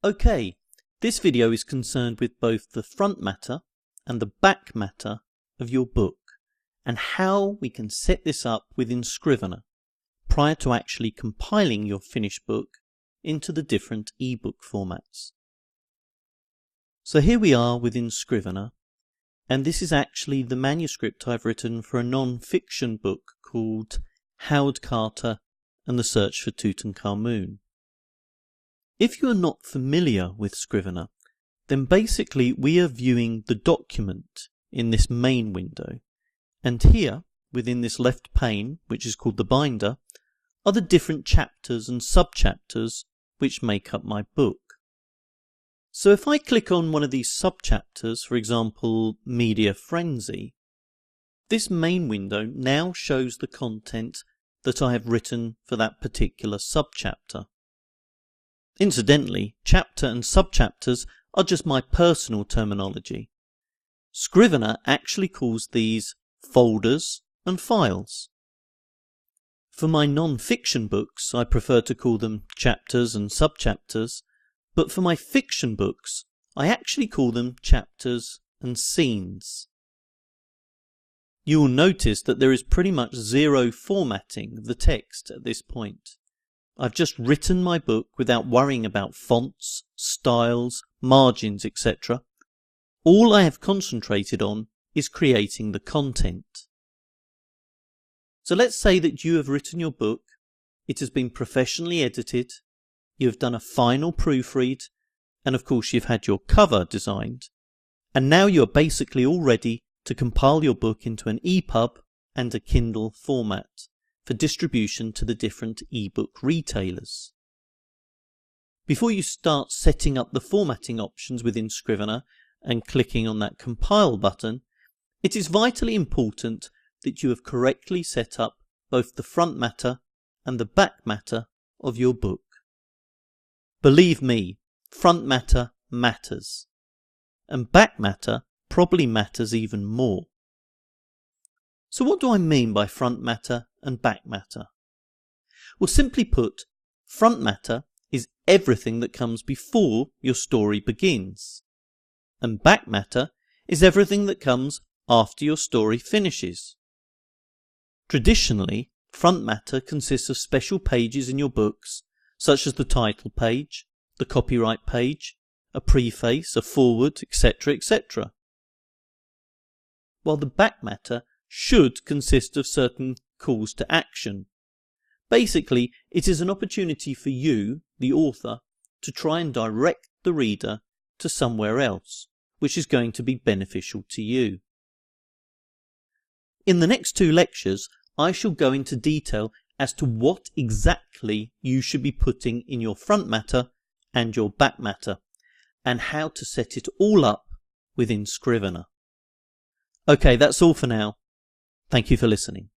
Okay, this video is concerned with both the front matter and the back matter of your book and how we can set this up within Scrivener prior to actually compiling your finished book into the different ebook formats. So here we are within Scrivener, and this is actually the manuscript I've written for a non-fiction book called Howard Carter and the Search for Tutankhamun. If you are not familiar with Scrivener, then basically we are viewing the document in this main window, and here, within this left pane, which is called the binder, are the different chapters and subchapters which make up my book. So if I click on one of these subchapters, for example, Media Frenzy, this main window now shows the content that I have written for that particular subchapter. Incidentally, chapter and subchapters are just my personal terminology. Scrivener actually calls these folders and files. For my non-fiction books, I prefer to call them chapters and subchapters, but for my fiction books, I actually call them chapters and scenes. You will notice that there is pretty much zero formatting of the text at this point. I've just written my book without worrying about fonts, styles, margins, etc. All I have concentrated on is creating the content. So let's say that you have written your book, it has been professionally edited, you have done a final proofread, and of course you've had your cover designed, and now you're basically all ready to compile your book into an ePub and a Kindle format for distribution to the different ebook retailers. Before you start setting up the formatting options within Scrivener and clicking on that compile button, it is vitally important that you have correctly set up both the front matter and the back matter of your book. Believe me, front matter matters, and back matter probably matters even more. So what do I mean by front matter and back matter? Well, simply put, front matter is everything that comes before your story begins, and back matter is everything that comes after your story finishes. Traditionally, front matter consists of special pages in your books, such as the title page, the copyright page, a preface, a foreword, etc., etc. While the back matter should consist of certain calls to action. Basically, it is an opportunity for you, the author, to try and direct the reader to somewhere else, which is going to be beneficial to you. In the next two lectures, I shall go into detail as to what exactly you should be putting in your front matter and your back matter, and how to set it all up within Scrivener. Okay, that's all for now. Thank you for listening.